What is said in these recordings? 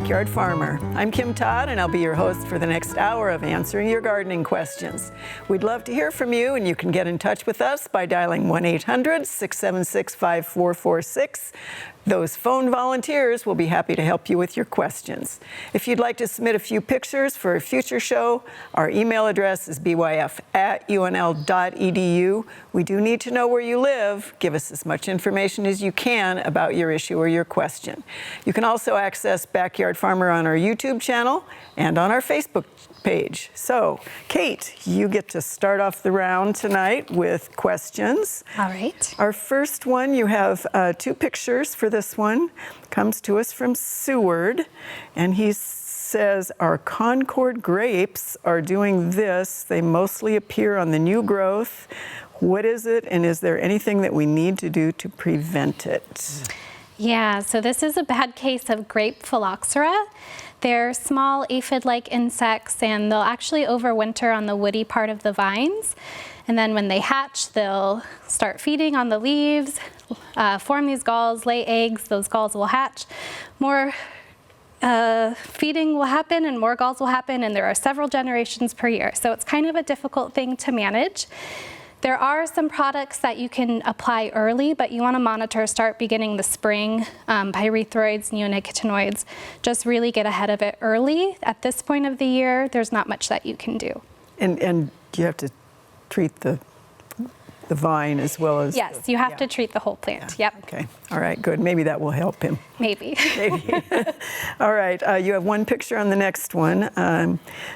Backyard Farmer. I'm Kim Todd, and I'll be your host for the next hour of answering your gardening questions. We'd love to hear from you, and you can get in touch with us by dialing 1-800-676-5446. Those phone volunteers will be happy to help you with your questions. If you'd like to submit a few pictures for a future show, our email address is byf@unl.edu. We do need to know where you live. Give us as much information as you can about your issue or your question. You can also access Backyard Farmer on our YouTube channel and on our Facebook page. So, Kate, you get to start off the round tonight with questions. All right. Our first one, you have two pictures for this one. Comes to us from Seward, and he says, our Concord grapes are doing this. They mostly appear on the new growth. What is it, and is there anything that we need to do to prevent it? Yeah, so this is a bad case of grape phylloxera. They're small aphid-like insects, and they'll actually overwinter on the woody part of the vines. And then when they hatch, they'll start feeding on the leaves, form these galls, lay eggs. Those galls will hatch. More feeding will happen and more galls will happen, and there are several generations per year. So it's kind of a difficult thing to manage. There are some products that you can apply early, but you want to monitor, start beginning the spring, pyrethroids, neonicotinoids. Just really get ahead of it early. At this point of the year, there's not much that you can do. And you have to treat the vine as well as... Yes, you have to treat the whole plant. Yeah. Yep. Okay. All right, good. Maybe that will help him. Maybe. Maybe. All right, you have one picture on the next one.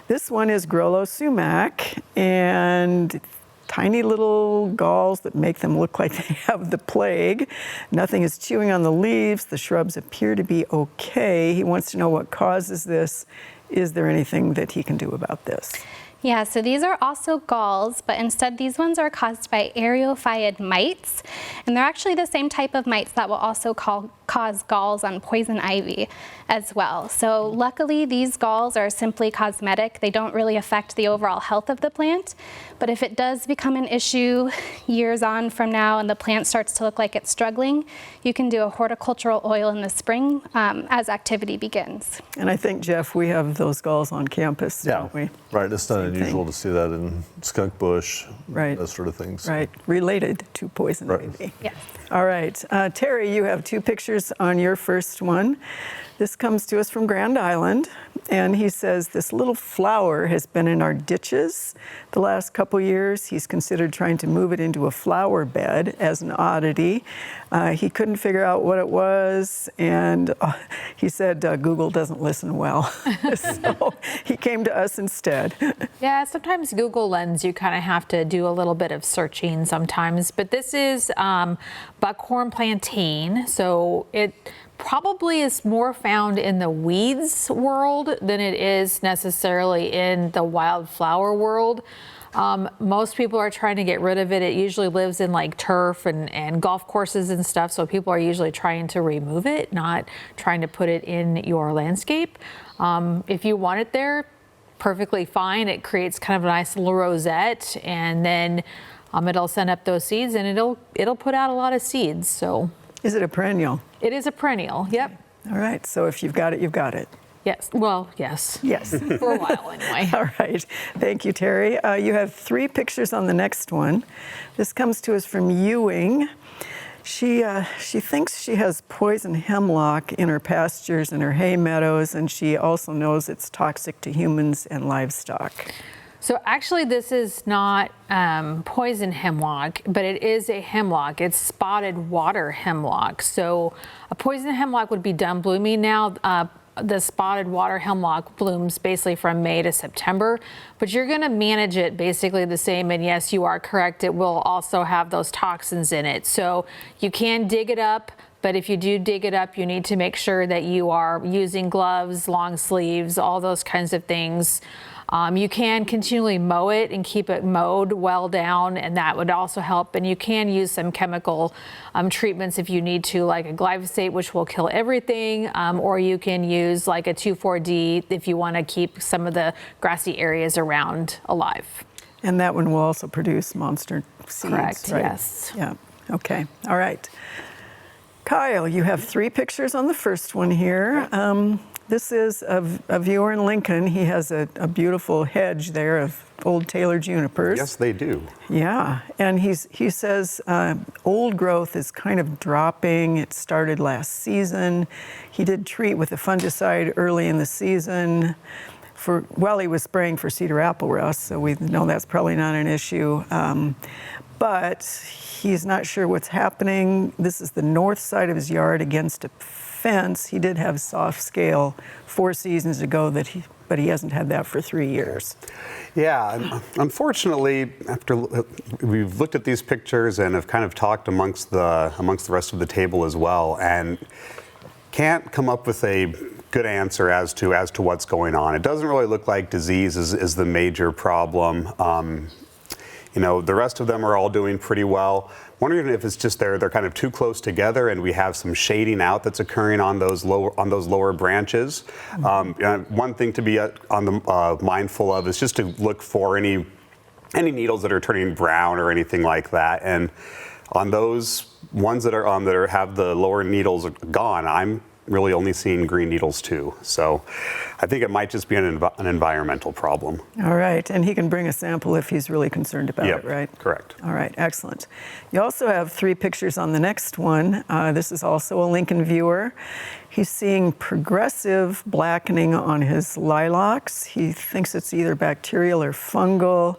This one is Grollo sumac, and tiny little galls that make them look like they have the plague. Nothing is chewing on the leaves. The shrubs appear to be okay. He wants to know what causes this. Is there anything that he can do about this? Yeah, so these are also galls, but instead these ones are caused by areophyid mites, and they're actually the same type of mites that will also cause galls on poison ivy as well. So luckily these galls are simply cosmetic. They don't really affect the overall health of the plant, but if it does become an issue years on from now and the plant starts to look like it's struggling, you can do a horticultural oil in the spring as activity begins. And I think, Jeff, we have those galls on campus, don't we? Right. It's not unusual to see that in skunk bush, right, that sort of things. Right, related to poison ivy. Yes. All right, Terry, you have two pictures on your first one. This comes to us from Grand Island, and he says this little flower has been in our ditches the last couple years. He's considered trying to move it into a flower bed as an oddity. He couldn't figure out what it was, and he said Google doesn't listen well, so he came to us instead. Yeah, sometimes Google Lens, you kind of have to do a little bit of searching sometimes, but this is buckhorn plantain, so it probably is more found in the weeds world than it is necessarily in the wildflower world. Most people are trying to get rid of it. It usually lives in like turf and golf courses and stuff, so people are usually trying to remove it, not trying to put it in your landscape. If you want it there, perfectly fine. It creates kind of a nice little rosette, and then it'll send up those seeds, and it'll put out a lot of seeds. So. Is it a perennial? It is a perennial, yep. All right, so if you've got it, you've got it. Yes, well, yes. Yes. For a while, anyway. All right, thank you, Terry. You have three pictures on the next one. This comes to us from Ewing. She thinks she has poison hemlock in her pastures and her hay meadows, and she also knows it's toxic to humans and livestock. So actually this is not poison hemlock, but it is a hemlock. It's spotted water hemlock. So a poison hemlock would be done blooming now. The spotted water hemlock blooms basically from May to September, but you're going to manage it basically the same. And yes, you are correct. It will also have those toxins in it. So you can dig it up, but if you do dig it up, you need to make sure that you are using gloves, long sleeves, all those kinds of things. You can continually mow it and keep it mowed well down, and that would also help. And you can use some chemical treatments if you need to, like a glyphosate, which will kill everything, or you can use like a 2,4-D if you want to keep some of the grassy areas around alive. And that one will also produce monster seeds, correct, right? Yes. Yeah, okay, all right. Kyle, you have three pictures on the first one here. This is a viewer in Lincoln. He has a beautiful hedge there of old Taylor junipers. Yes, they do. Yeah, and he says old growth is kind of dropping. It started last season. He did treat with a fungicide early in the season while he was spraying for cedar apple rust, so we know that's probably not an issue. But he's not sure what's happening. This is the north side of his yard against a fence. He did have soft scale 4 seasons ago, but he hasn't had that for 3 years. Yeah, unfortunately, after we've looked at these pictures and have kind of talked amongst the rest of the table as well, and can't come up with a good answer as to what's going on. It doesn't really look like disease is the major problem. The rest of them are all doing pretty well. Wondering if it's just they're kind of too close together, and we have some shading out that's occurring on those lower branches. One thing to be mindful of is just to look for any needles that are turning brown or anything like that. And on those ones that have the lower needles gone, I'm really only seeing green needles too. So I think it might just be an environmental problem. All right, and he can bring a sample if he's really concerned about it, right? Correct. All right, excellent. You also have 3 pictures on the next one. This is also a Lincoln viewer. He's seeing progressive blackening on his lilacs. He thinks it's either bacterial or fungal.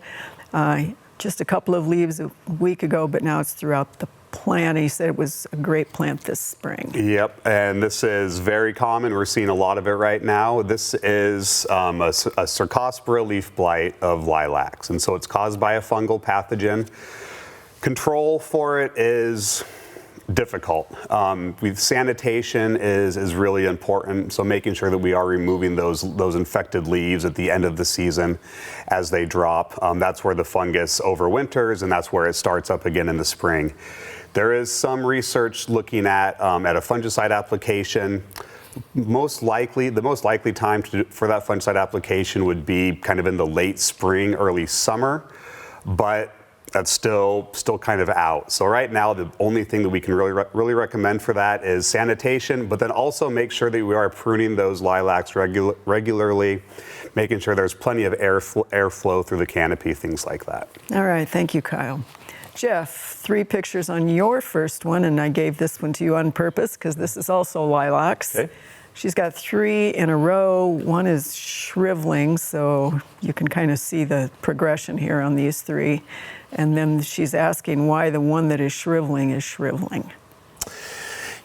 Just a couple of leaves a week ago, but now it's throughout the plant. He said it was a great plant this spring. Yep, and this is very common. We're seeing a lot of it right now. This is a Cercospora leaf blight of lilacs, and so it's caused by a fungal pathogen. Control for it is difficult. Sanitation is really important, so making sure that we are removing those infected leaves at the end of the season as they drop. That's where the fungus overwinters, and that's where it starts up again in the spring. There is some research looking at a fungicide application. The most likely time for that fungicide application would be kind of in the late spring, early summer, but that's still kind of out. So right now, the only thing that we can really recommend for that is sanitation, but then also make sure that we are pruning those lilacs regularly, making sure there's plenty of airflow through the canopy, things like that. All right, thank you, Kyle. Jeff, 3 pictures on your first one, and I gave this one to you on purpose because this is also lilacs. Okay. She's got 3 in a row. One is shriveling, so you can kind of see the progression here on these 3. And then she's asking why the one that is shriveling is shriveling.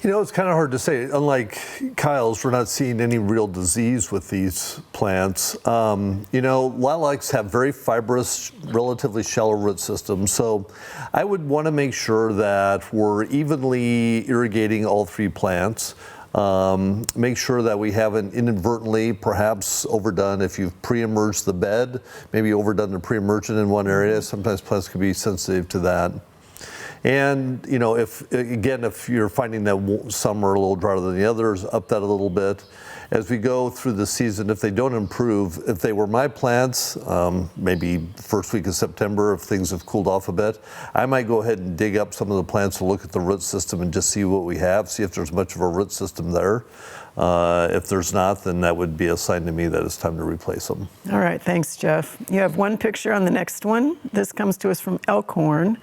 It's kind of hard to say. Unlike Kyle's, we're not seeing any real disease with these plants. Lilacs have very fibrous, relatively shallow root systems. So I would want to make sure that we're evenly irrigating all 3 plants. Make sure that we haven't inadvertently perhaps overdone. If you've pre-emerged the bed, maybe overdone the pre-emergent in one area. Sometimes plants can be sensitive to that. And if you're finding that some are a little drier than the others, up that a little bit. As we go through the season, if they don't improve, if they were my plants, maybe first week of September, if things have cooled off a bit, I might go ahead and dig up some of the plants to look at the root system and just see what we have, see if there's much of a root system there. If there's not, then that would be a sign to me that it's time to replace them. All right, thanks, Jeff. You have 1 picture on the next one. This comes to us from Elkhorn.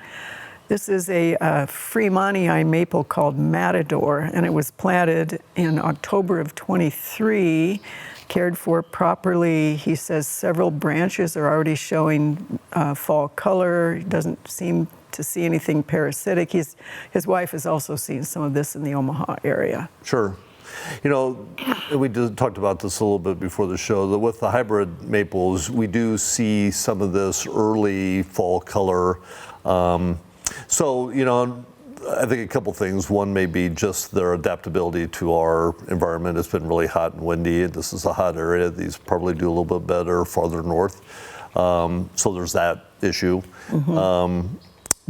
This is a Fremanii maple called Matador, and it was planted in October of 23, cared for properly. He says several branches are already showing fall color. He doesn't seem to see anything parasitic. His wife has also seen some of this in the Omaha area. Sure. We talked about this a little bit before the show, that with the hybrid maples, we do see some of this early fall color. I think a couple things. One may be just their adaptability to our environment. It's been really hot and windy. This is a hot area. These probably do a little bit better farther north. So there's that issue. Mm-hmm.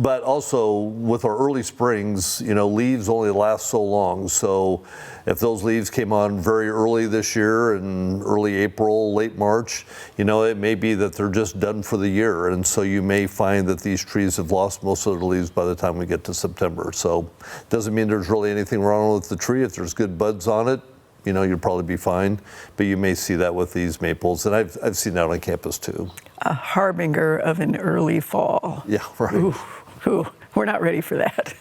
But also with our early springs, leaves only last so long. So if those leaves came on very early this year in early April, late March, it may be that they're just done for the year. And so you may find that these trees have lost most of their leaves by the time we get to September. So it doesn't mean there's really anything wrong with the tree. If there's good buds on it, you'll probably be fine. But you may see that with these maples, and I've seen that on campus too. A harbinger of an early fall. Yeah, right. Ooh, we're not ready for that.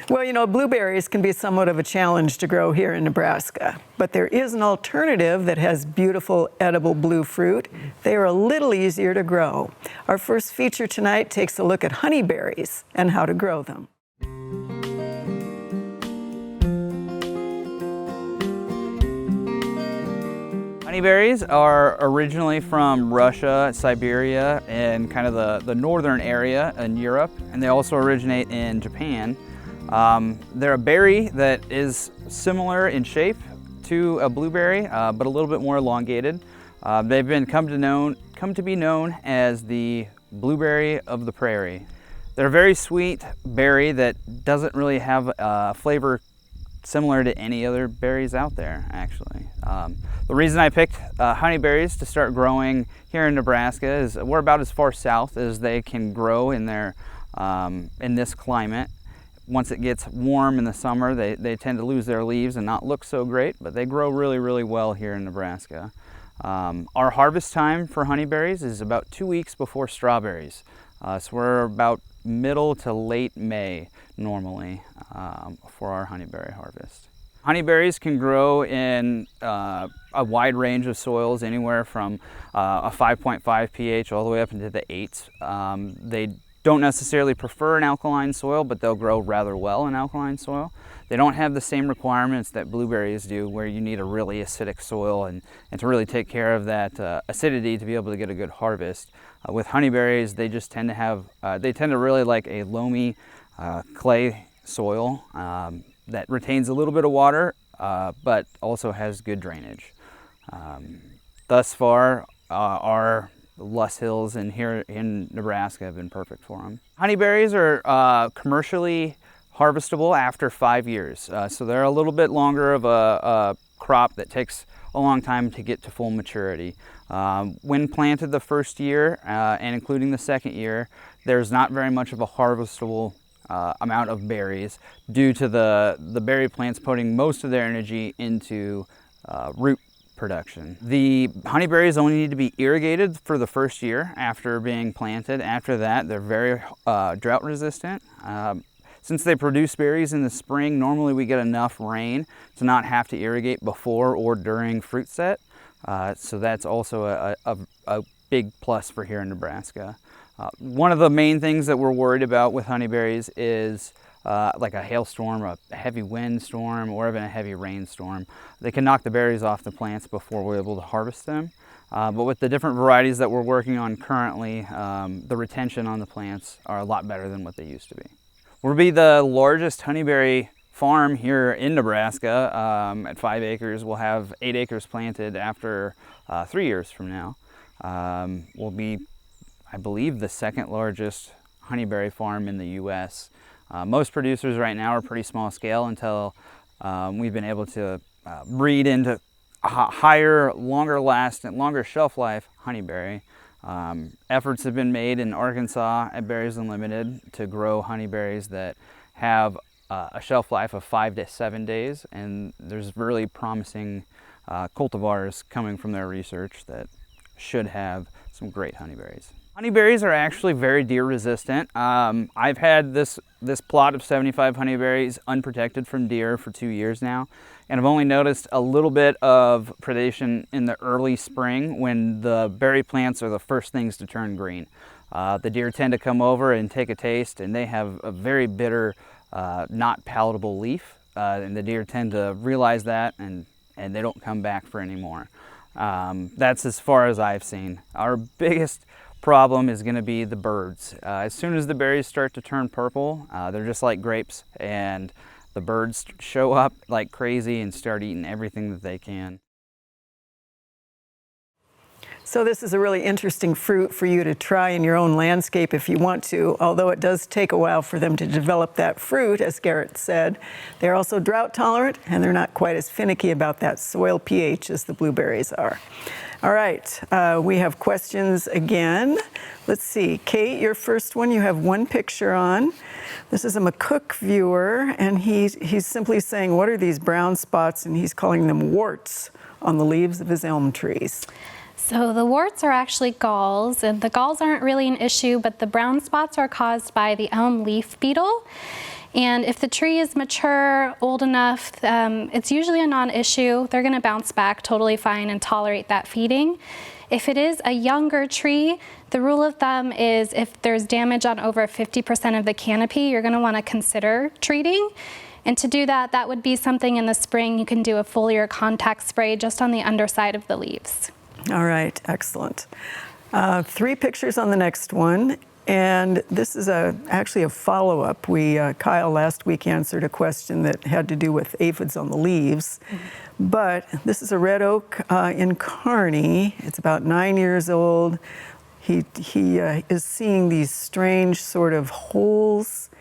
Well, blueberries can be somewhat of a challenge to grow here in Nebraska, but there is an alternative that has beautiful edible blue fruit. They are a little easier to grow. Our first feature tonight takes a look at honeyberries and how to grow them. Honeyberries are originally from Russia, Siberia, and kind of the northern area in Europe, and they also originate in Japan. They're a berry that is similar in shape to a blueberry, but a little bit more elongated. They've come to be known as the blueberry of the prairie. They're a very sweet berry that doesn't really have a flavor similar to any other berries out there, actually. The reason I picked honeyberries to start growing here in Nebraska is we're about as far south as they can grow in this climate. Once it gets warm in the summer, they tend to lose their leaves and not look so great, but they grow really, really well here in Nebraska. Our harvest time for honeyberries is about 2 weeks before strawberries. So we're about middle to late May normally for our honeyberry harvest. Honeyberries can grow in a wide range of soils, anywhere from a 5.5 pH all the way up into the 8s. They don't necessarily prefer an alkaline soil, but they'll grow rather well in alkaline soil. They don't have the same requirements that blueberries do, where you need a really acidic soil and to really take care of that acidity to be able to get a good harvest. With honeyberries, they just tend to really like a loamy clay soil that retains a little bit of water, but also has good drainage. Thus far, our Luss Hills and here in Nebraska have been perfect for them. Honeyberries are commercially harvestable after 5 years, so they're a little bit longer of a crop that takes a long time to get to full maturity. When planted the first year and including the second year, there's not very much of a harvestable amount of berries due to the berry plants putting most of their energy into root production. The honeyberries only need to be irrigated for the first year after being planted. After that, they're very drought resistant. Since they produce berries in the spring, normally we get enough rain to not have to irrigate before or during fruit set. So that's also a big plus for here in Nebraska. One of the main things that we're worried about with honeyberries is like a hailstorm, a heavy windstorm, or even a heavy rainstorm. They can knock the berries off the plants before we're able to harvest them. But with the different varieties that we're working on currently, the retention on the plants are a lot better than what they used to be. We'll be the largest honeyberry farm here in Nebraska at 5 acres. We'll have 8 acres planted after 3 years from now. We'll be, I believe, the second largest honeyberry farm in the U.S. Most producers right now are pretty small scale until we've been able to breed into higher, longer lasting, longer shelf life honeyberry. Efforts have been made in Arkansas at Berries Unlimited to grow honeyberries that have a shelf life of 5 to 7 days, and there's really promising cultivars coming from their research that should have some great honeyberries. Honeyberries are actually very deer resistant. I've had this plot of 75 honeyberries unprotected from deer for 2 years now, and I've only noticed a little bit of predation in the early spring when the berry plants are the first things to turn green. The deer tend to come over and take a taste, and they have a very bitter, not palatable leaf, and the deer tend to realize that, and they don't come back for any more. That's as far as I've seen. Our biggest problem is going to be the birds. As soon as the berries start to turn purple, they're just like grapes, and the birds show up like crazy and start eating everything that they can. So this is a really interesting fruit for you to try in your own landscape if you want to, although it does take a while for them to develop that fruit, as Garrett said. They're also drought tolerant, and they're not quite as finicky about that soil pH as the blueberries are. All right, we have questions again. Let's see, Kate, your first one, you have one picture on. This is a McCook viewer, and he's simply saying, what are these brown spots? And he's calling them warts on the leaves of his elm trees. So the warts are actually galls, and the galls aren't really an issue, but the brown spots are caused by the elm leaf beetle. And if the tree is mature, old enough, it's usually a non-issue. They're gonna bounce back totally fine and tolerate that feeding. If it is a younger tree, the rule of thumb is if there's damage on over 50% of the canopy, you're gonna wanna consider treating. And to do that, that would be something in the spring. You can do a foliar contact spray just on the underside of the leaves. All right, excellent. 3 pictures on the next one. And this is actually a follow-up. Kyle last week answered a question that had to do with aphids on the leaves. But this is a red oak in Kearney. It's about 9 years old. He is seeing these strange sort of holes,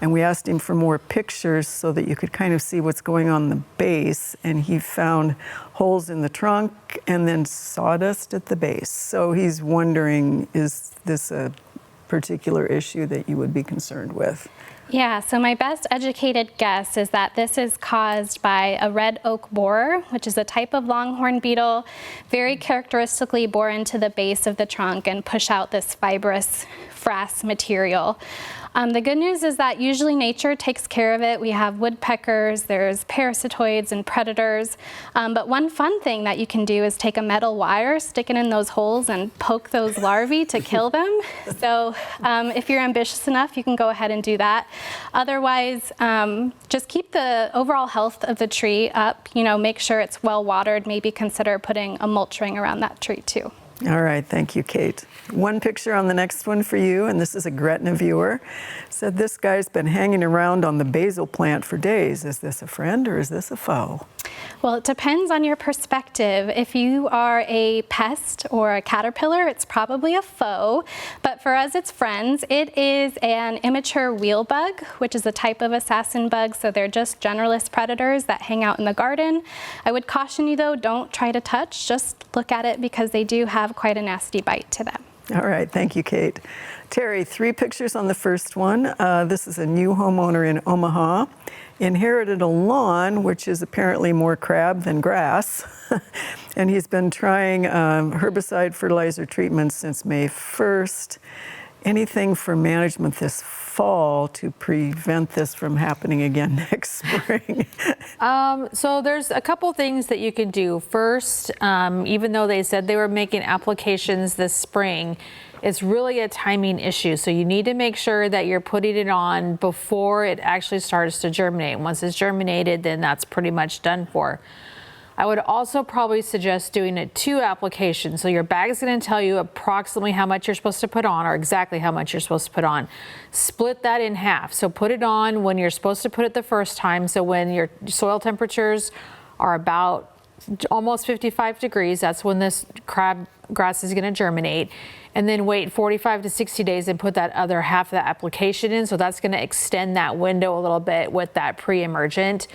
and we asked him for more pictures so that you could kind of see what's going on in the base, and he found holes in the trunk and then sawdust at the base. So he's wondering, is this a particular issue that you would be concerned with? Yeah, so my best educated guess is that this is caused by a red oak borer, which is a type of longhorn beetle, very characteristically bore into the base of the trunk and push out this fibrous frass material. The good news is that usually nature takes care of it. We have woodpeckers, there's parasitoids and predators. But one fun thing that you can do is take a metal wire, stick it in those holes, and poke those larvae to kill them. So if you're ambitious enough, you can go ahead and do that. Otherwise, just keep the overall health of the tree up. Make sure it's well watered. Maybe consider putting a mulch ring around that tree too. All right, thank you, Kate. One picture on the next one for you, and this is a Gretna viewer. Said this guy's been hanging around on the basil plant for days. Is this a friend or is this a foe? Well, it depends on your perspective. If you are a pest or a caterpillar, it's probably a foe. But for us, it's friends. It is an immature wheel bug, which is a type of assassin bug. So they're just generalist predators that hang out in the garden. I would caution you, though, don't try to touch. Just look at it because they do have quite a nasty bite to them. All right, thank you, Kate. Terry, 3 pictures on the first one. This is a new homeowner in Omaha. Inherited a lawn, which is apparently more crab than grass. And he's been trying herbicide fertilizer treatments since May 1st. Anything for management this fall to prevent this from happening again next spring? So there's a couple things that you can do. First, even though they said they were making applications this spring, it's really a timing issue. So you need to make sure that you're putting it on before it actually starts to germinate. Once it's germinated, then that's pretty much done for. I would also probably suggest doing it 2 applications. So your bag is going to tell you approximately how much you're supposed to put on, or exactly how much you're supposed to put on. Split that in half. So put it on when you're supposed to put it the first time. So when your soil temperatures are about almost 55 degrees, that's when this crabgrass is going to germinate. And then wait 45 to 60 days and put that other half of the application in. So that's going to extend that window a little bit with that pre-emergent.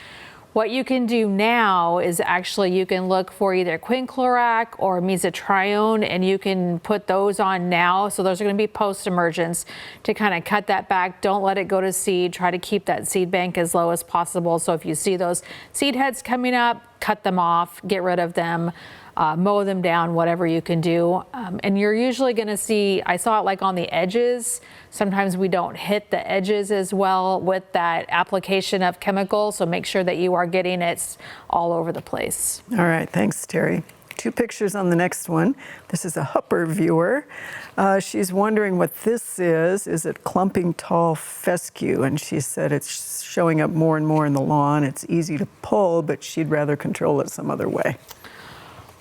What you can do now is actually you can look for either quinclorac or mesotrione, and you can put those on now. So those are going to be post-emergence to kind of cut that back. Don't let it go to seed. Try to keep that seed bank as low as possible. So if you see those seed heads coming up, cut them off, get rid of them. Mow them down, whatever you can do. And you're usually going to see, I saw it like on the edges. Sometimes we don't hit the edges as well with that application of chemical. So make sure that you are getting it all over the place. All right, thanks, Terry. 2 pictures on the next one. This is a Hupper viewer. She's wondering what this is. Is it clumping tall fescue? And she said it's showing up more and more in the lawn. It's easy to pull, but she'd rather control it some other way.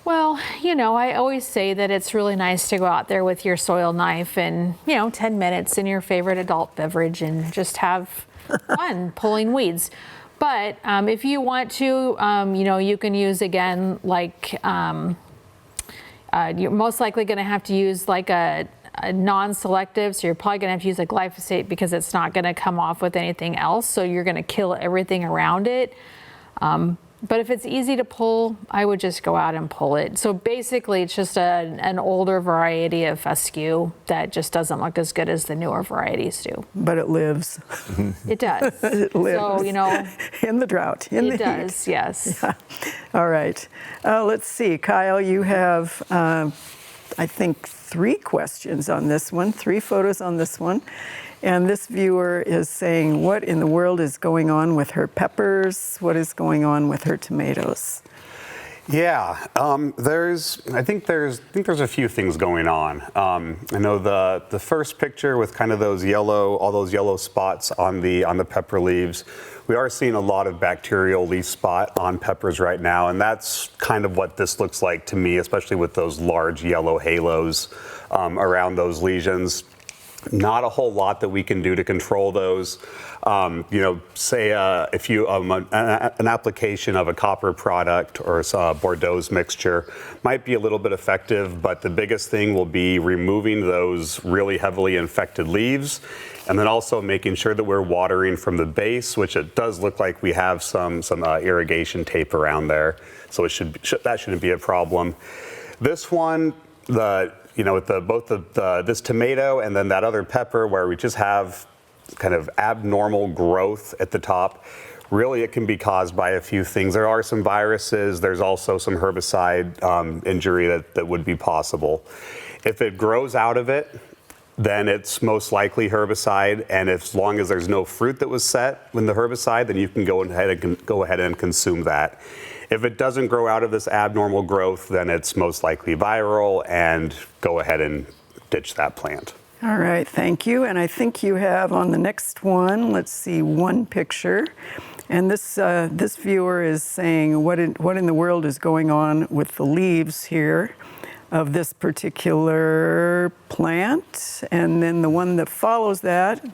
Well, I always say that it's really nice to go out there with your soil knife and, 10 minutes in your favorite adult beverage and just have fun pulling weeds. But if you want to, you can use again, like you're most likely going to have to use like a non-selective. So you're probably going to have to use a glyphosate because it's not going to come off with anything else. So you're going to kill everything around it. But if it's easy to pull, I would just go out and pull it. So basically, it's just an older variety of fescue that just doesn't look as good as the newer varieties do. But it lives. It does. It lives. So, in the drought, in the it heat. does, yes. Yeah. All right. Let's see. Kyle, you have, I think, 3 questions on this one, 3 photos on this one. And this viewer is saying, what in the world is going on with her peppers? What is going on with her tomatoes? Yeah, I think there's a few things going on. I know the first picture with kind of all those yellow spots on the pepper leaves. We are seeing a lot of bacterial leaf spot on peppers right now, and that's kind of what this looks like to me, especially with those large yellow halos around those lesions. Not a whole lot that we can do to control those. Say if you an application of a copper product or a Bordeaux mixture might be a little bit effective, but the biggest thing will be removing those really heavily infected leaves, and then also making sure that we're watering from the base, which it does look like we have some irrigation tape around there, so that shouldn't be a problem. This one, with this tomato and then that other pepper where we just have kind of abnormal growth at the top, really it can be caused by a few things. There are some viruses, there's also some herbicide injury that would be possible. If it grows out of it, then it's most likely herbicide, and as long as there's no fruit that was set with the herbicide, then you can go ahead and consume that. If it doesn't grow out of this abnormal growth, then it's most likely viral, and go ahead and ditch that plant. All right, thank you. And I think you have on the next one, let's see, 1 picture. And this viewer is saying, what in the world is going on with the leaves here of this particular plant? And then the one that follows that,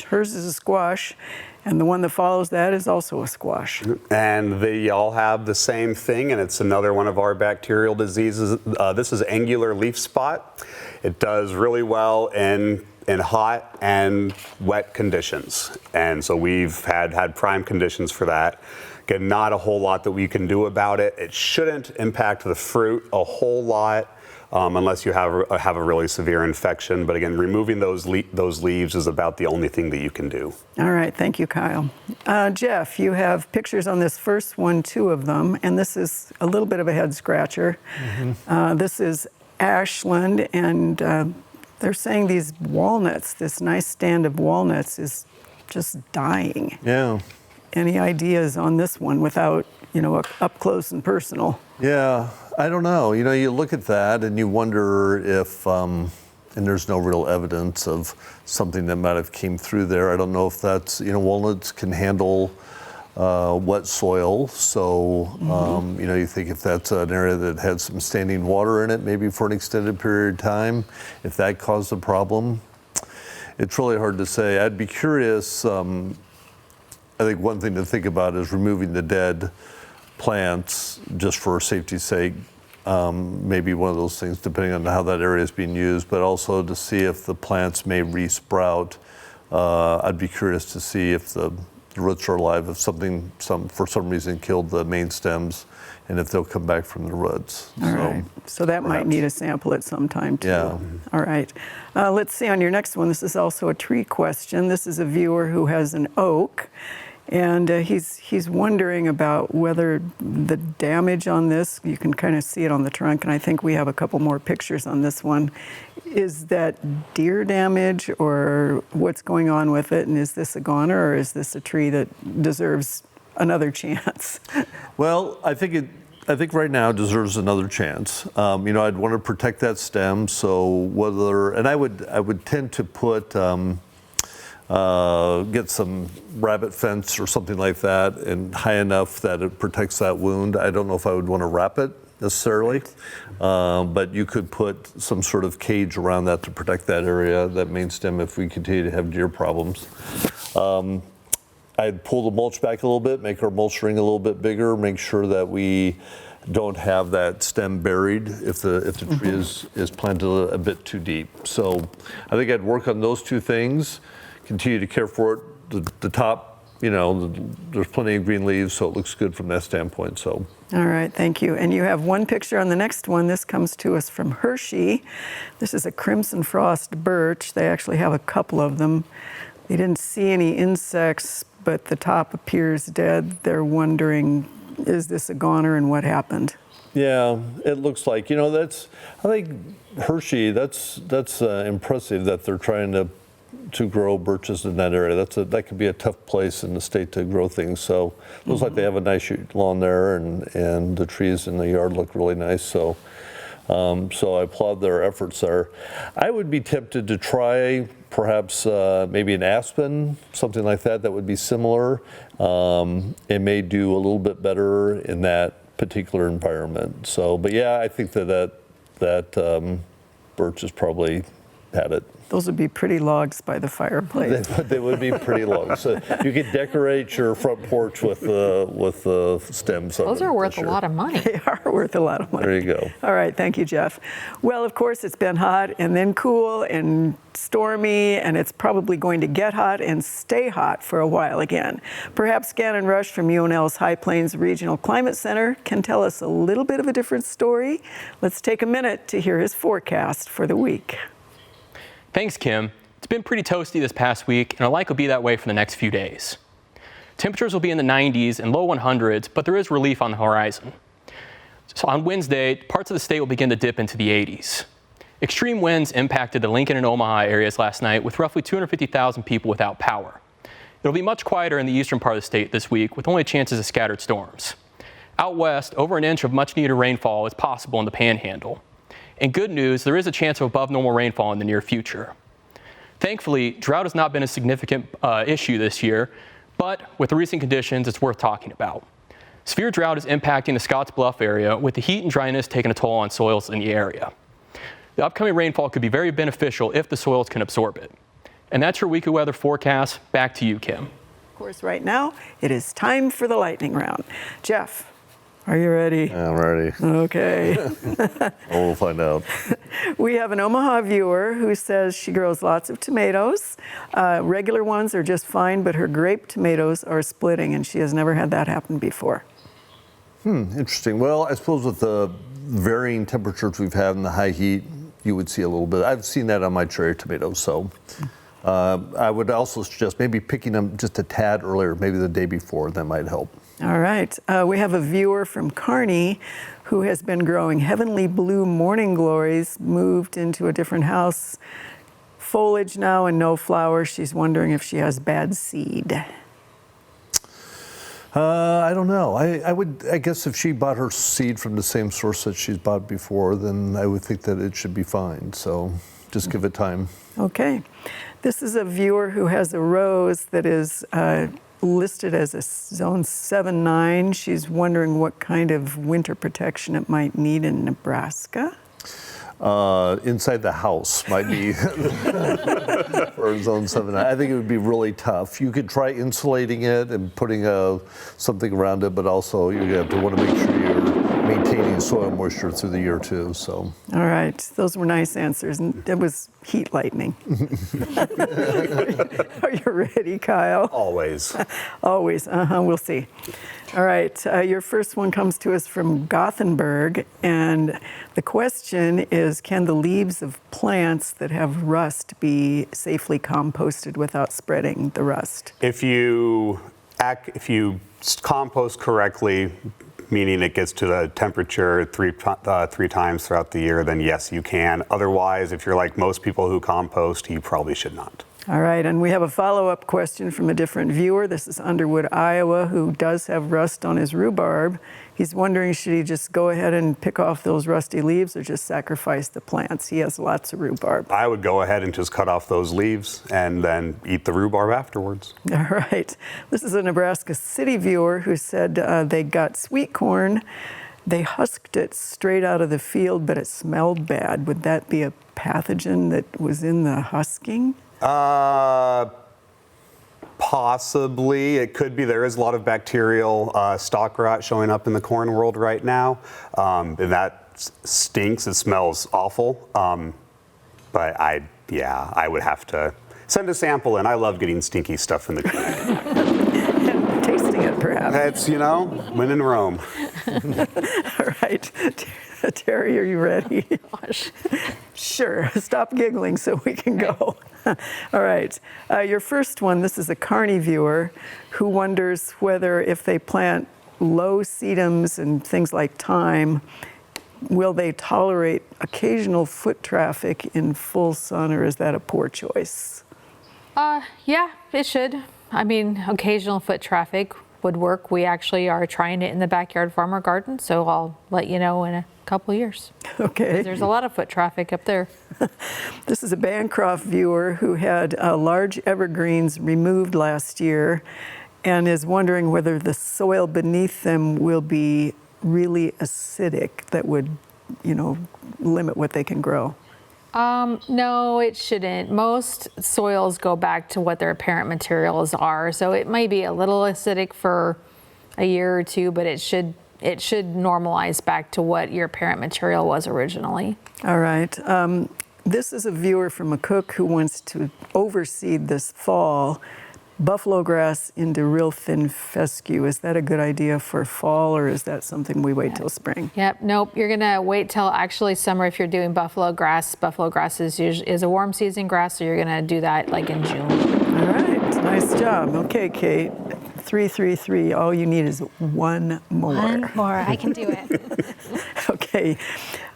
hers is a squash, and the one that follows that is also a squash. And they all have the same thing, and it's another one of our bacterial diseases. This is angular leaf spot. It does really well in hot and wet conditions. And so we've had prime conditions for that. Again, not a whole lot that we can do about it. It shouldn't impact the fruit a whole lot. Unless you have a really severe infection. But again, removing those leaves is about the only thing that you can do. All right, thank you, Kyle. Jeff, you have pictures on this first one, 2 of them, and this is a little bit of a head scratcher. Mm-hmm. This is Ashland, and they're saying these walnuts, this nice stand of walnuts is just dying. Yeah. Any ideas on this one without, up close and personal? Yeah, I don't know. You look at that and you wonder if, and there's no real evidence of something that might have came through there. I don't know if that's, walnuts can handle wet soil. So, you think if that's an area that had some standing water in it, maybe for an extended period of time, if that caused a problem, it's really hard to say. I'd be curious. I think one thing to think about is removing the dead plants just for safety's sake. Maybe one of those things, depending on how that area is being used, but also to see if the plants may resprout. I'd be curious to see if the roots are alive, if for some reason killed the main stems, and if they'll come back from the roots. All right. So that might need a sample at some time too. Yeah. All right. Let's see on your next one. This is also a tree question. This is a viewer who has an oak. And he's wondering about whether the damage on this, you can kind of see it on the trunk, and I think we have a couple more pictures on this one. Is that deer damage, or what's going on with it? And is this a goner, or is this a tree that deserves another chance? Well, I think right now it deserves another chance. I'd want to protect that stem. So and I would tend to put. Get some rabbit fence or something like that, and high enough that it protects that wound. I don't know if I would want to wrap it necessarily, but you could put some sort of cage around that to protect that area, that main stem, if we continue to have deer problems. I'd pull the mulch back a little bit, make our mulch ring a little bit bigger, make sure that we don't have that stem buried if the tree is planted a bit too deep. So I think I'd work on those 2 things. Continue to care for it. The top there's plenty of green leaves, so it looks good from that standpoint. So. All right, thank you. And you have one picture on the next one. This comes to us from Hershey. This is a crimson frost birch. They actually have a couple of them. They didn't see any insects, but the top appears dead. They're wondering, is this a goner and what happened? Yeah, it looks like, I think Hershey, that's impressive that they're trying to grow birches in that area. That could be a tough place in the state to grow things. So it looks like they have a nice lawn there, and the trees in the yard look really nice. So I applaud their efforts there. I would be tempted to try perhaps maybe an aspen, something like that would be similar. It may do a little bit better in that particular environment. So, but yeah, I think that birch has probably had it. Those would be pretty logs by the fireplace. They would be pretty long. So you could decorate your front porch with the stems. Those are worth a lot of money. They are worth a lot of money. There you go. All right, thank you, Jeff. Well, of course, it's been hot and then cool and stormy, and it's probably going to get hot and stay hot for a while again. Perhaps Gannon Rush from UNL's High Plains Regional Climate Center can tell us a little bit of a different story. Let's take a minute to hear his forecast for the week. Thanks, Kim. It's been pretty toasty this past week, and it likely will be that way for the next few days. Temperatures will be in the 90s and low 100s, but there is relief on the horizon. So on Wednesday, parts of the state will begin to dip into the 80s. Extreme winds impacted the Lincoln and Omaha areas last night, with roughly 250,000 people without power. It'll be much quieter in the eastern part of the state this week, with only chances of scattered storms. Out west, over an inch of much needed rainfall is possible in the Panhandle. And good news, there is a chance of above normal rainfall in the near future. Thankfully, drought has not been a significant issue this year, but with the recent conditions, it's worth talking about. Severe drought is impacting the Scotts Bluff area, with the heat and dryness taking a toll on soils in the area. The upcoming rainfall could be very beneficial if the soils can absorb it. And that's your weekly weather forecast. Back to you, Kim. Of course, right now, it is time for the lightning round. Jeff, are you ready? I'm ready. Okay. We'll find out. We have an Omaha viewer who says she grows lots of tomatoes. Regular ones are just fine, but her grape tomatoes are splitting, and she has never had that happen before. Interesting. Well, I suppose with the varying temperatures we've had in the high heat, you would see a little bit. I've seen that on my cherry tomatoes, so I would also suggest maybe picking them just a tad earlier, maybe the day before. That might help. All right. We have a viewer from Kearney who has been growing heavenly blue morning glories, moved into a different house. Foliage now and no flowers. She's wondering if she has bad seed. I don't know. I guess if she bought her seed from the same source that she's bought before, then I would think that it should be fine. So just give it time. Okay. This is a viewer who has a rose that is listed as a zone 7-9. She's wondering what kind of winter protection it might need in Nebraska. Inside the house might be for zone 7. I think it would be really tough. You could try insulating it and putting something around it, but also you have to want to make sure you're maintaining soil moisture through the year too. So. All right, those were nice answers, and it was heat lightning. Are you ready, Kyle? Always. Always. We'll see. All right, your first one comes to us from Gothenburg, and the question is, can the leaves of plants that have rust be safely composted without spreading the rust? If you compost correctly, meaning it gets to the temperature three times throughout the year, then yes, you can. Otherwise, if you're like most people who compost, you probably should not. All right, and we have a follow-up question from a different viewer. This is Underwood, Iowa, who does have rust on his rhubarb. He's wondering, should he just go ahead and pick off those rusty leaves or just sacrifice the plants? He has lots of rhubarb. I would go ahead and just cut off those leaves and then eat the rhubarb afterwards. All right. This is a Nebraska City viewer who said they got sweet corn. They husked it straight out of the field, but it smelled bad. Would that be a pathogen that was in the husking? Possibly. It could be. There is a lot of bacterial stalk rot showing up in the corn world right now. And that stinks. It smells awful. But I would have to send a sample in. I love getting stinky stuff in the clinic. perhaps. That's, when in Rome. All right. Terry, are you ready? Gosh. Sure. Stop giggling so we can go. All right. Your first one, this is a Carney viewer who wonders whether if they plant low sedums and things like thyme, will they tolerate occasional foot traffic in full sun, or is that a poor choice? Yeah, it should. I mean, occasional foot traffic would work. We actually are trying it in the backyard farmer garden, so I'll let you know in a couple years. Okay. There's a lot of foot traffic up there. This is a Bancroft viewer who had large evergreens removed last year and is wondering whether the soil beneath them will be really acidic that would, limit what they can grow. No, it shouldn't. Most soils go back to what their parent materials are, so it may be a little acidic for a year or two, but it should normalize back to what your parent material was originally. All right. This is a viewer from a cook who wants to overseed this fall buffalo grass into real thin fescue. Is that a good idea for fall, or is that something we wait till spring? Yep, nope. You're gonna wait till actually summer if you're doing buffalo grass. Buffalo grass is a warm season grass, so you're gonna do that like in June. All right, nice job. Okay, Kate. 333. All you need is one more. One more. I can do it. Okay.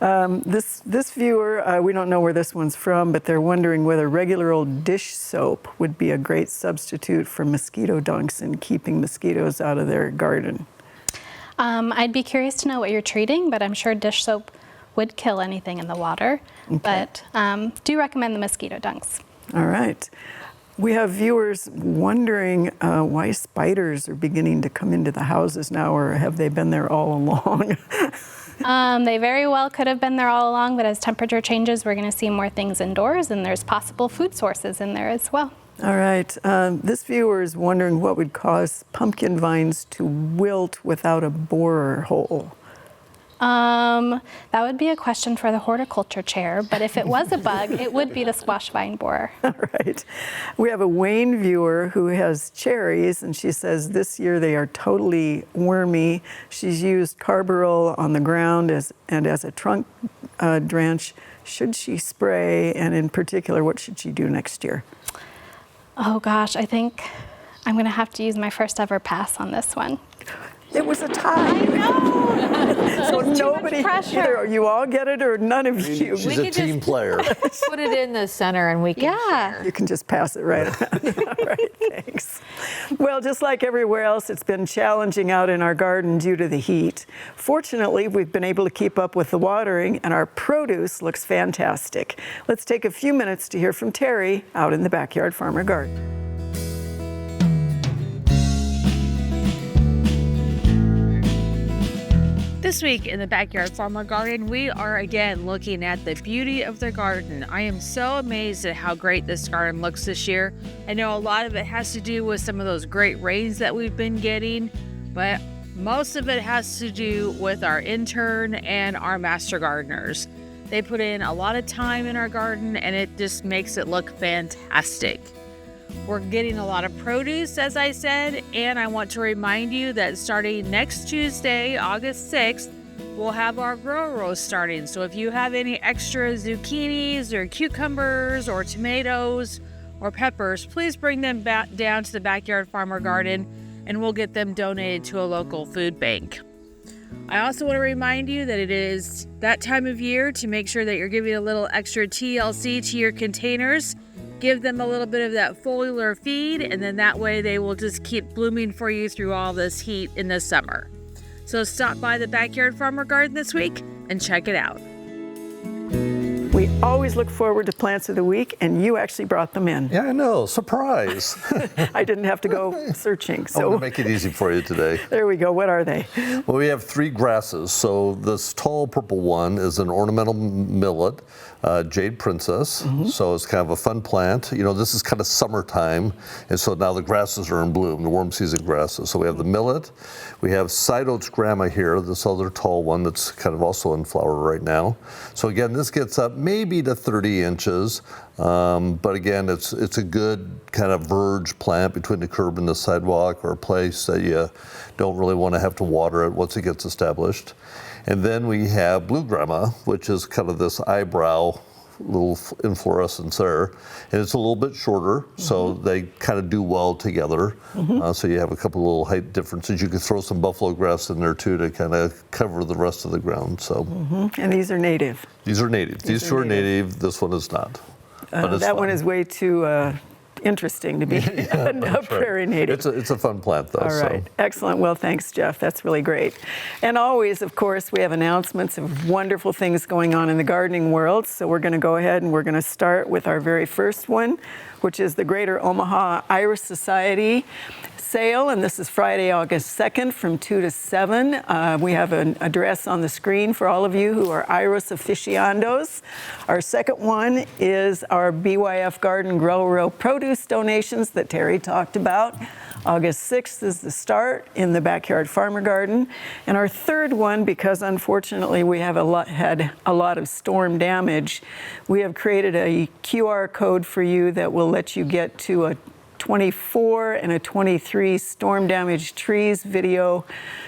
This viewer, we don't know where this one's from, but they're wondering whether regular old dish soap would be a great substitute for mosquito dunks and keeping mosquitoes out of their garden. I'd be curious to know what you're treating, but I'm sure dish soap would kill anything in the water. Okay. But do recommend the mosquito dunks. All right. We have viewers wondering why spiders are beginning to come into the houses now, or have they been there all along? They very well could have been there all along, but as temperature changes, we're going to see more things indoors, and there's possible food sources in there as well. All right. This viewer is wondering what would cause pumpkin vines to wilt without a borer hole. That would be a question for the horticulture chair, but if it was a bug, it would be the squash vine borer. All right. We have a Wayne viewer who has cherries, and she says this year they are totally wormy. She's used carbaryl on the ground and as a trunk drench. Should she spray, and in particular, what should she do next year? Oh gosh, I think I'm going to have to use my first ever pass on this one. It was a tie. I know. So It's too much nobody, pressure. either you all get it or none of you. She's a team player. Put it in the center and we can share. You can just pass it right around. All right, thanks. Well, just like everywhere else, it's been challenging out in our garden due to the heat. Fortunately, we've been able to keep up with the watering, and our produce looks fantastic. Let's take a few minutes to hear from Terry out in the backyard farmer garden. This week in the Backyard Farmer Garden, we are again looking at the beauty of the garden. I am so amazed at how great this garden looks this year. I know a lot of it has to do with some of those great rains that we've been getting, but most of it has to do with our intern and our master gardeners. They put in a lot of time in our garden, and it just makes it look fantastic. We're getting a lot of produce, as I said, and I want to remind you that starting next Tuesday, August 6th, we'll have our grow roast starting. So if you have any extra zucchinis or cucumbers or tomatoes or peppers, please bring them back down to the Backyard Farmer Garden, and we'll get them donated to a local food bank. I also want to remind you that it is that time of year to make sure that you're giving a little extra TLC to your containers. Give them a little bit of that foliar feed, and then that way they will just keep blooming for you through all this heat in the summer. So stop by the Backyard Farmer Garden this week and check it out. We always look forward to plants of the week, and you actually brought them in. Yeah, I know. Surprise. I didn't have to go searching. I want So to make it easy for you today. there we go. What are they? Well, we have three grasses. So this tall purple one is an ornamental millet, Jade Princess. So it's kind of a fun plant. You know, this is kind of summertime, and so now the grasses are in bloom, the warm season grasses. So we have the millet. We have side oats grama here, this other tall one that's kind of also in flower right now. So again, this gets up maybe to 30 inches. But again, it's a good kind of verge plant between the curb and the sidewalk, or a place that you don't really want to have to water it once it gets established. And then we have blue grandma, which is kind of this eyebrow little inflorescence there, and it's a little bit shorter, so they kind of do well together. So you have a couple little height differences. You could throw some buffalo grass in there too to kind of cover the rest of the ground. So And these are native. these are native. These two are native. This one is not. But it's That fun. one is way too interesting to be a prairie native. It's a fun plant though. All right, excellent. Well, thanks, Jeff. That's really great. And always, of course, we have announcements of wonderful things going on in the gardening world. So we're going to go ahead and we're going to start with our very first one, which is the Greater Omaha Iris Society sale, and this is Friday, August 2nd from 2 to 7. We have an address on the screen for all of you who are iris aficionados. Our second one is our BYF Garden Grow Row produce donations that Terry talked about. August 6th is the start in the Backyard Farmer Garden. And our third one, because unfortunately we have had a lot of storm damage, we have created a QR code for you that will let you get to a 24 and a 23 storm damaged trees video,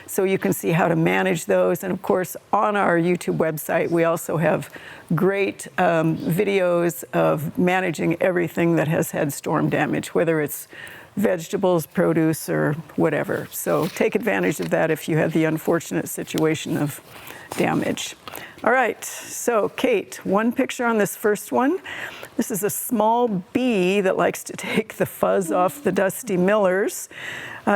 so you can see how to manage those. And of course, on our YouTube website, we also have great videos of managing everything that has had storm damage, whether it's vegetables, produce, or whatever. So take advantage of that if you have the unfortunate situation of damage. All right, so Kate, one picture on this first one. This is a small bee that likes to take the fuzz off the dusty millers.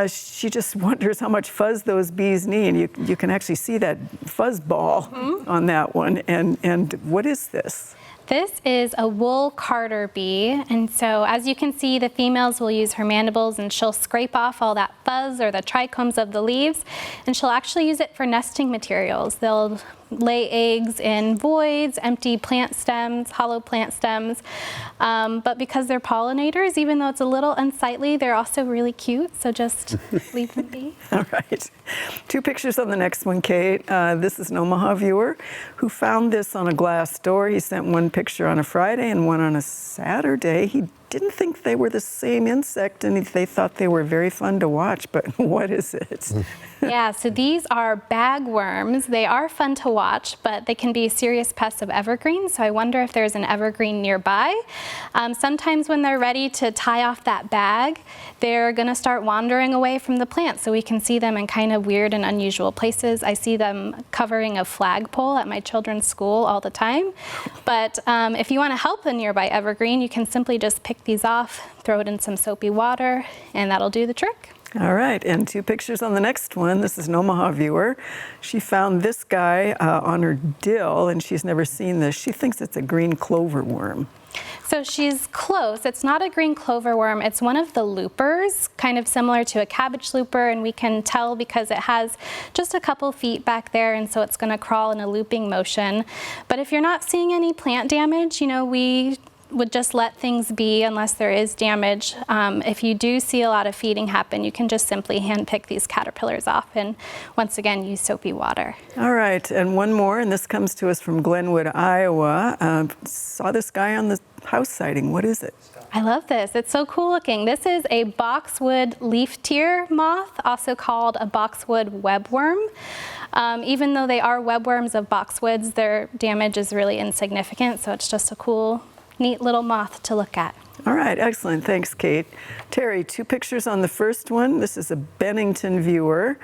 She just wonders how much fuzz those bees need. You can actually see that fuzz ball on that one. And what is this? This is a wool carder bee, and so as you can see, the females will use her mandibles and she'll scrape off all that fuzz or the trichomes of the leaves, and she'll actually use it for nesting materials. They'll lay eggs in voids, empty plant stems, hollow plant stems, but because they're pollinators, even though it's a little unsightly, they're also really cute, so just leave them be. All right. Two pictures on the next one, Kate. This is an Omaha viewer who found this on a glass door. He sent one picture on a Friday and one on a Saturday. He didn't think they were the same insect, and they thought they were very fun to watch, but what is it? Yeah, so these are bagworms. They are fun to watch, but they can be serious pests of evergreens, so I wonder if there's an evergreen nearby. Sometimes when they're ready to tie off that bag, they're gonna start wandering away from the plant, so we can see them in kind of weird and unusual places. I see them covering a flagpole at my children's school all the time. But if you wanna help a nearby evergreen, you can simply just pick these off, throw it in some soapy water, and that'll do the trick. All right, and two pictures on the next one. This is an Omaha viewer. She found this guy on her dill, and she's never seen this. She thinks it's a green clover worm. So she's close. It's not a green clover worm. It's one of the loopers, kind of similar to a cabbage looper, and we can tell because it has just a couple feet back there, and so it's going to crawl in a looping motion. But if you're not seeing any plant damage, we would just let things be unless there is damage. If you do see a lot of feeding happen, you can just simply hand pick these caterpillars off and once again use soapy water. All right, and one more, and this comes to us from Glenwood, Iowa. Saw this guy on the house siding. What is it? I love this. It's so cool looking. This is a boxwood leaf tear moth, also called a boxwood webworm. Even though they are webworms of boxwoods, their damage is really insignificant, so it's just a cool, neat little moth to look at. All right, excellent. Thanks, Kate. Terry, two pictures on the first one. This is a Bennington viewer.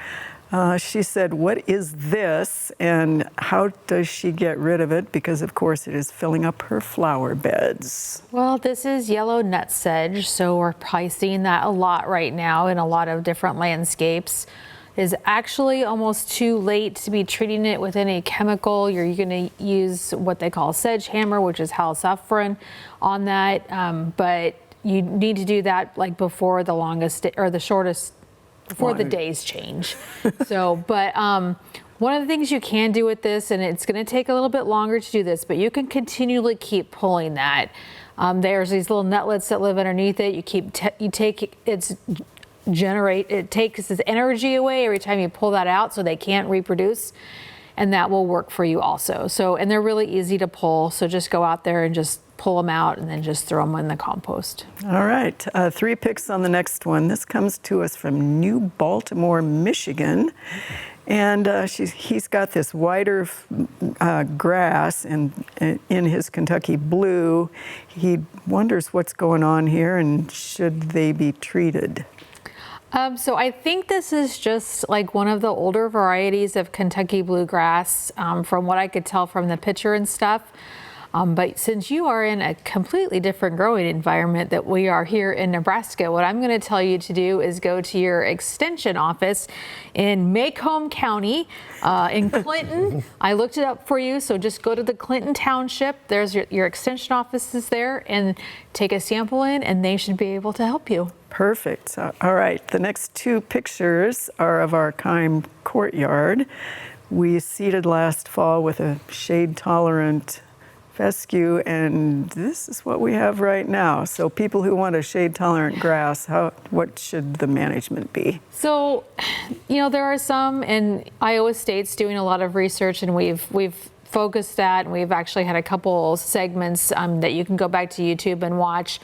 She said, what is this and how does she get rid of it? Because, of course, it is filling up her flower beds. Well, this is yellow nutsedge, so we're probably seeing that a lot right now in a lot of different landscapes. It is actually almost too late to be treating it with any chemical. You're going to use what they call sedge hammer, which is halsaphrine on that, but you need to do that like before the longest or the shortest, before the days change. So, but one of the things you can do with this, and it's going to take a little bit longer to do this, but you can continually keep pulling that. There's these little nutlets that live underneath it. You take it takes its energy away every time you pull that out, so they can't reproduce. and that will work for you also. So, and they're really easy to pull. So just go out there and just pull them out and then just throw them in the compost. All right, 3 picks on the next one. This comes to us from New Baltimore, Michigan. And he's got this wider grass in his Kentucky blue. He wonders what's going on here and should they be treated? So I think this is just like one of the older varieties of Kentucky bluegrass, from what I could tell from the picture and stuff. But since you are in a completely different growing environment that we are here in Nebraska, what I'm going to tell you to do is go to your extension office in Macomb County in Clinton. I looked it up for you, so just go to the Clinton Township. There's your extension offices there, and take a sample in, and they should be able to help you. Perfect. All right, the next 2 pictures are of our Keim courtyard. We seeded last fall with a shade-tolerant fescue, and this is what we have right now. So people who want a shade-tolerant grass, what should the management be? So, there are some, and Iowa State's doing a lot of research, and we've focused that, and we've actually had a couple segments that you can go back to YouTube and watch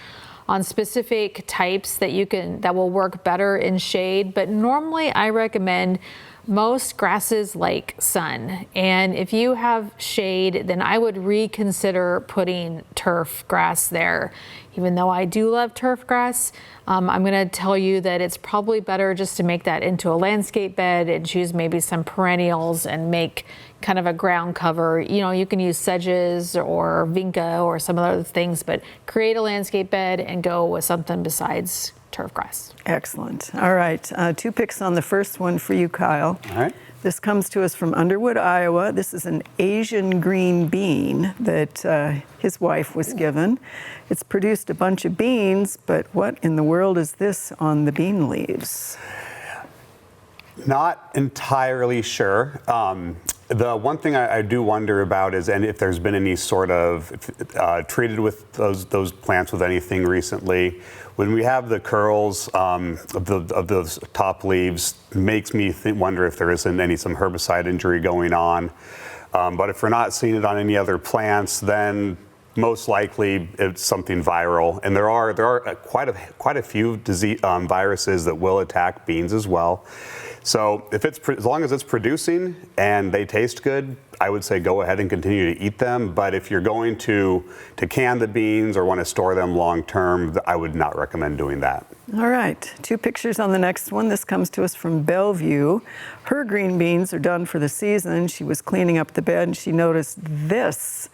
on specific types that will work better in shade. But normally I recommend most grasses like sun, and if you have shade, then I would reconsider putting turf grass there. Even though I do love turf grass, I'm going to tell you that it's probably better just to make that into a landscape bed and choose maybe some perennials and make kind of a ground cover. You can use sedges or vinca or some other things, but create a landscape bed and go with something besides turf grass. Excellent. All right, 2 picks on the first one for you, Kyle. All right. This comes to us from Underwood, Iowa. This is an Asian green bean that his wife was given. It's produced a bunch of beans, but what in the world is this on the bean leaves? Not entirely sure. The one thing I do wonder about is, and if there's been any sort of treated with those plants with anything recently. When we have the curls of those top leaves, makes me wonder if there isn't some herbicide injury going on. But if we're not seeing it on any other plants, then most likely it's something viral. And there are quite a few disease viruses that will attack beans as well. So if as long as it's producing and they taste good, I would say go ahead and continue to eat them. But if you're going to can the beans or want to store them long term, I would not recommend doing that. All right, 2 pictures on the next one. This comes to us from Bellevue. Her green beans are done for the season. She was cleaning up the bed and she noticed these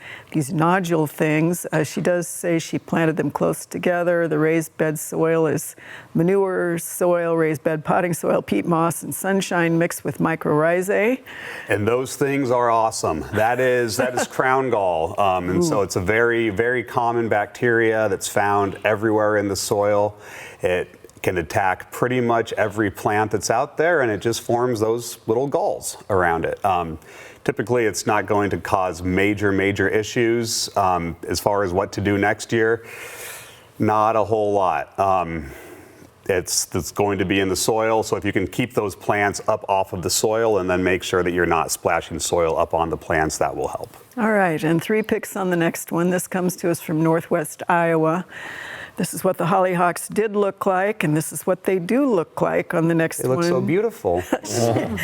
nodule things. She does say she planted them close together. The raised bed soil is manure soil, raised bed potting soil, peat moss, and sunshine mixed with mycorrhizae. And those things are awesome. That is crown gall. And so it's a very, very common bacteria that's found everywhere in the soil. It can attack pretty much every plant that's out there, and it just forms those little galls around it. Typically, it's not going to cause major issues. As far as what to do next year, not a whole lot. It's going to be in the soil, so if you can keep those plants up off of the soil and then make sure that you're not splashing soil up on the plants, that will help. All right, and 3 picks on the next one. This comes to us from Northwest Iowa. This is what the hollyhocks did look like, and this is what they do look like on the next one. They look so beautiful.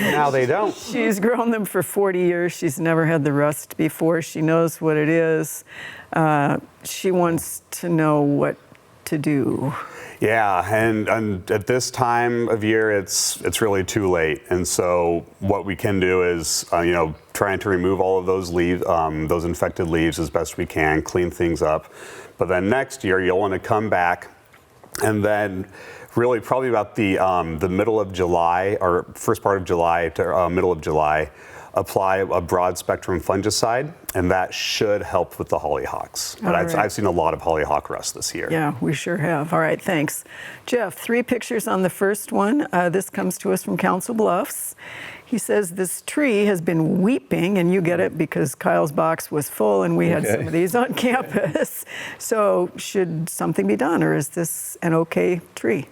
Now they don't. She's grown them for 40 years. She's never had the rust before. She knows what it is. She wants to know what to do. Yeah, and at this time of year, it's really too late. And so what we can do is, trying to remove all of those leaves, those infected leaves as best we can, clean things up. But then next year, you'll want to come back, and then really probably about the middle of July or first part of July to middle of July, apply a broad spectrum fungicide, and that should help with the hollyhocks. But I've seen a lot of hollyhock rust this year. Yeah, we sure have. All right, thanks. Jeff, 3 pictures on the first one. This comes to us from Council Bluffs. He says this tree has been weeping, and you get it because Kyle's box was full and we had some of these on campus. So should something be done, or is this an okay tree?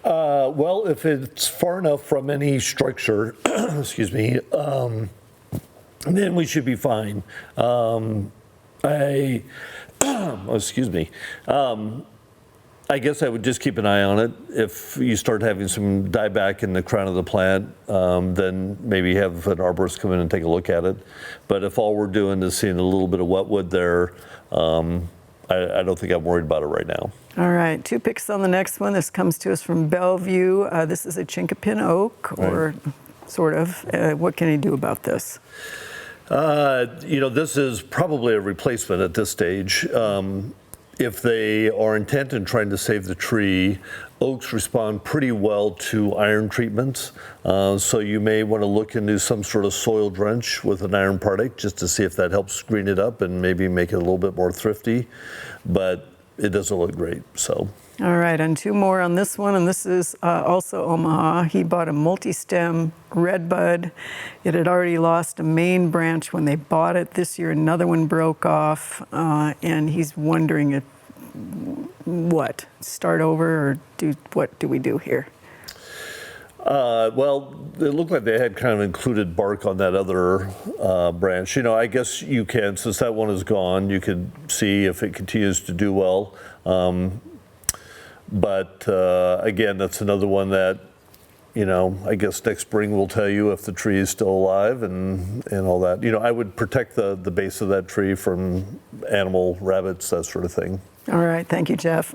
Well, if it's far enough from any structure, excuse me, then we should be fine. Excuse me. I guess I would just keep an eye on it. If you start having some dieback in the crown of the plant, then maybe have an arborist come in and take a look at it. But if all we're doing is seeing a little bit of wetwood there, I don't think I'm worried about it right now. All right, 2 picks on the next one. This comes to us from Bellevue. This is a chinkapin oak, or sort of. What can you do about this? This is probably a replacement at this stage. If they are intent in trying to save the tree, oaks respond pretty well to iron treatments. So you may want to look into some sort of soil drench with an iron particle just to see if that helps green it up and maybe make it a little bit more thrifty. But it doesn't look great, so. All right, and 2 more on this one, and this is also Omaha. He bought a multi-stem redbud. It had already lost a main branch when they bought it. This year, another one broke off, and he's wondering if start over, or what do we do here? Well, it looked like they had kind of included bark on that other branch. I guess you can, since that one is gone, you could see if it continues to do well. But again, that's another one that, I guess next spring will tell you if the tree is still alive and all that. I would protect the base of that tree from animal, rabbits, that sort of thing. All right, thank you, Jeff.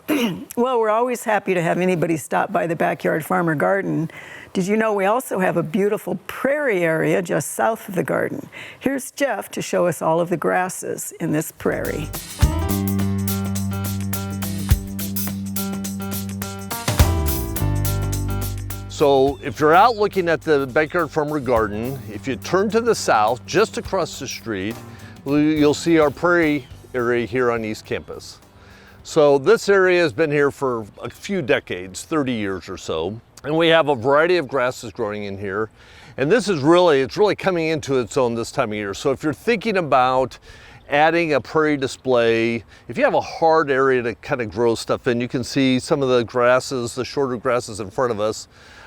Well, we're always happy to have anybody stop by the Backyard Farmer Garden. Did you know we also have a beautiful prairie area just south of the garden? Here's Jeff to show us all of the grasses in this prairie. So if you're out looking at the Backyard Farmer Garden, if you turn to the south, just across the street, you'll see our prairie area here on East Campus. So this area has been here for a few decades, 30 years or so, and we have a variety of grasses growing in here. And this is it's really coming into its own this time of year. So if you're thinking about adding a prairie display, if you have a hard area to kind of grow stuff in, you can see some of the grasses, the shorter grasses in front of us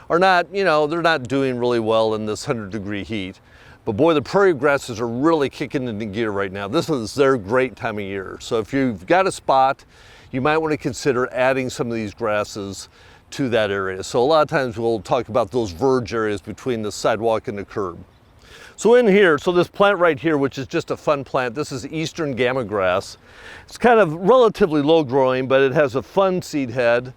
are not, they're not doing really well in this 100-degree heat. But boy, the prairie grasses are really kicking into gear right now. This is their great time of year. So if you've got a spot, you might want to consider adding some of these grasses to that area. So a lot of times we'll talk about those verge areas between the sidewalk and the curb. So in here, this plant right here, which is just a fun plant, this is Eastern Gamma Grass. It's kind of relatively low growing, but it has a fun seed head.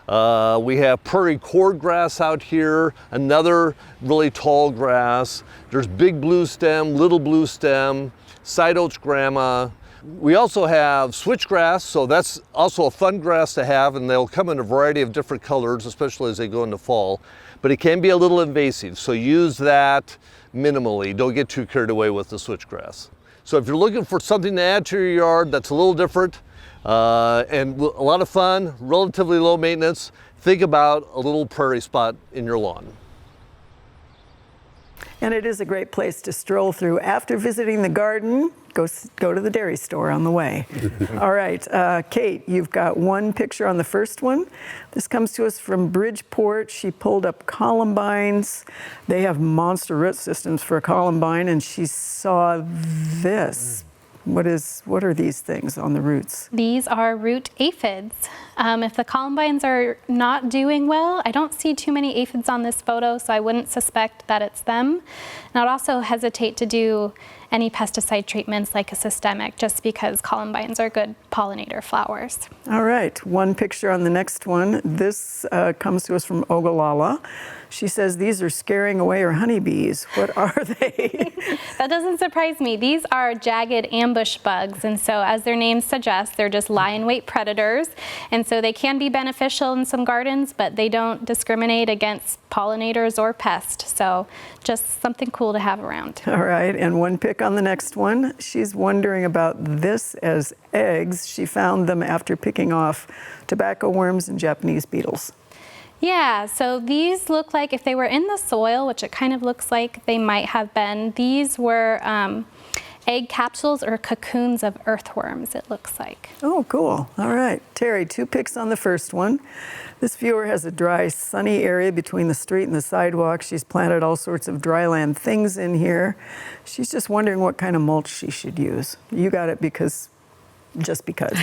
We have prairie cordgrass out here, another really tall grass. There's big blue stem, little blue stem, side oats grama. We also have switchgrass, so that's also a fun grass to have, and they'll come in a variety of different colors, especially as they go into fall. But it can be a little invasive, so use that minimally. Don't get too carried away with the switchgrass. So if you're looking for something to add to your yard that's a little different, and a lot of fun, relatively low maintenance, think about a little prairie spot in your lawn. And it is a great place to stroll through. After visiting the garden, go to the dairy store on the way. All right, Kate, you've got 1 picture on the first one. This comes to us from Bridgeport. She pulled up columbines. They have monster root systems for a columbine, and she saw this. What are these things on the roots? These are root aphids. If the columbines are not doing well, I don't see too many aphids on this photo, so I wouldn't suspect that it's them. And I'd also hesitate to do any pesticide treatments like a systemic, just because columbines are good pollinator flowers. All right, 1 picture on the next one. This comes to us from Ogallala. She says these are scaring away her honeybees. What are they? That doesn't surprise me. These are jagged ambush bugs, and so as their name suggests, they're just lie-in-wait predators, and so they can be beneficial in some gardens, but they don't discriminate against pollinators or pests, so just something cool to have around. All right, and 1 pick on the next one. She's wondering about this as eggs. She found them after picking off tobacco worms and Japanese beetles. Yeah, so these look like if they were in the soil, which it kind of looks like they might have been, these were egg capsules or cocoons of earthworms, it looks like. Oh, cool. All right. Terry, 2 pics on the first one. This viewer has a dry, sunny area between the street and the sidewalk. She's planted all sorts of dryland things in here. She's just wondering what kind of mulch she should use. You got it just because.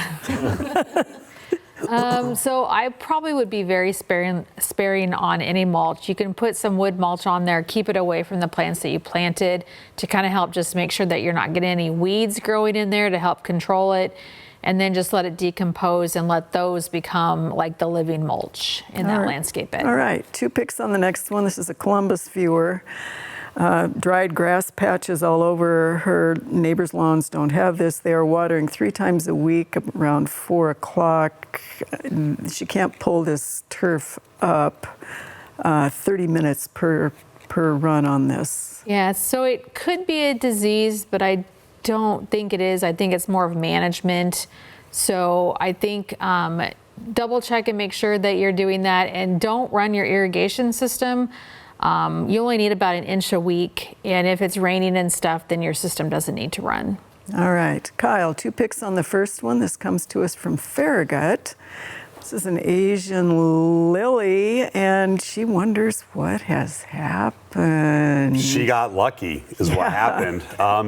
So I probably would be very sparing on any mulch. You can put some wood mulch on there, keep it away from the plants that you planted to kind of help just make sure that you're not getting any weeds growing in there to help control it. And then just let it decompose and let those become like the living mulch in that landscape bed. All right, 2 pics on the next one. This is a Columbus viewer. Dried grass patches all over. Her neighbors' lawns don't have this. They are watering 3 times a week around 4 o'clock. She can't pull this turf up 30 minutes per run on this. Yeah, so it could be a disease, but I don't think it is. I think it's more of management. So I think double check and make sure that you're doing that, and don't run your irrigation system. You only need about 1 inch a week, and if it's raining and stuff, then your system doesn't need to run. All right, Kyle, 2 pics on the first one. This comes to us from Farragut. This is an Asian lily, and she wonders what has happened. She got lucky is what happened.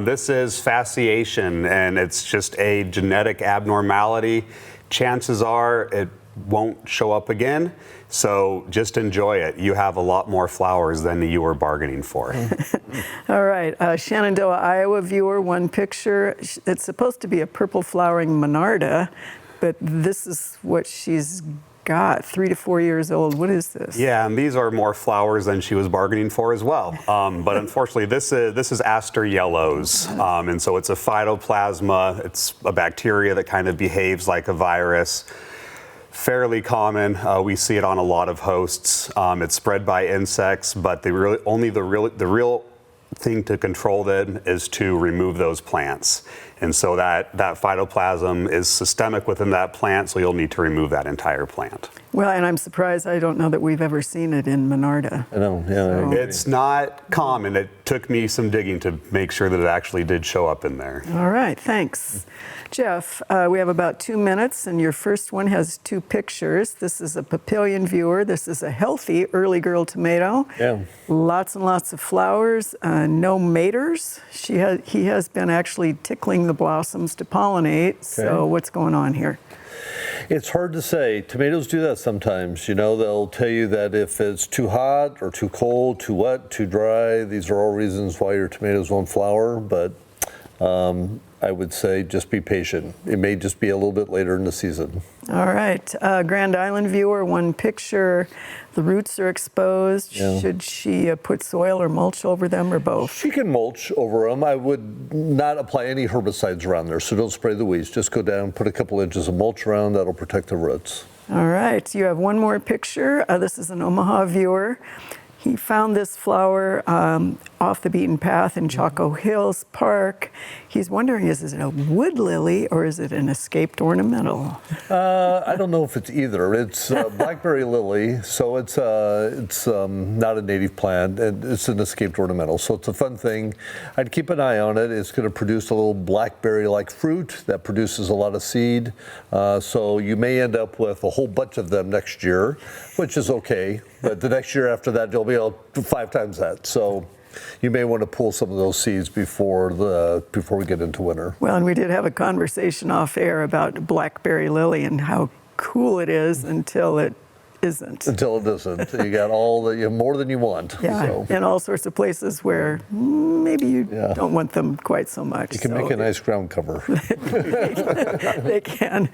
This is fasciation, and it's just a genetic abnormality. Chances are it won't show up again, so just enjoy it. You have a lot more flowers than you were bargaining for. All right, Shenandoah, Iowa viewer, 1 picture. It's supposed to be a purple flowering monarda, but this is what she's got, 3 to 4 years old. What is this? Yeah, and these are more flowers than she was bargaining for as well. But unfortunately, this is aster yellows, and so it's a phytoplasma. It's a bacteria that kind of behaves like a virus. Fairly common. We see it on a lot of hosts. It's spread by insects, but the real thing to control then is to remove those plants. And so that phytoplasm is systemic within that plant, so you'll need to remove that entire plant. Well, and I'm surprised I don't know that we've ever seen it in monarda. I know, yeah. It's not common. It took me some digging to make sure that it actually did show up in there. All right, thanks. Jeff, we have about 2 minutes, and your first one has 2 pictures. This is a papillion viewer. This is a healthy early girl tomato. Yeah. Lots and lots of flowers, no maters. He has been actually tickling the blossoms to pollinate. So what's going on here? It's hard to say. Tomatoes do that sometimes. You know, they'll tell you that if it's too hot or too cold, too wet, too dry, these are all reasons why your tomatoes won't flower. But I would say just be patient. It may just be a little bit later in the season. All right, Grand Island viewer, 1 picture. The roots are exposed. Yeah. Should she put soil or mulch over them, or both? She can mulch over them. I would not apply any herbicides around there, so don't spray the weeds. Just go down, put a couple inches of mulch around. That'll protect the roots. All right, you have 1 more picture. This is an Omaha viewer. He found this flower off the beaten path in Chaco Hills Park. He's wondering, is it a wood lily or is it an escaped ornamental? I don't know if it's either. It's blackberry lily, so it's not a native plant, and it's an escaped ornamental. So it's a fun thing. I'd keep an eye on it. It's going to produce a little blackberry-like fruit that produces a lot of seed. So you may end up with a whole bunch of them next year, which is okay. But the next year after that, you'll be able to 5 times that. So you may want to pull some of those seeds before we get into winter. Well, and we did have a conversation off air about blackberry lily and how cool it is until it isn't. Until it isn't. You got more than you want. Yeah, So. in all sorts of places where maybe you don't want them quite so much. You can make a nice ground cover. They can.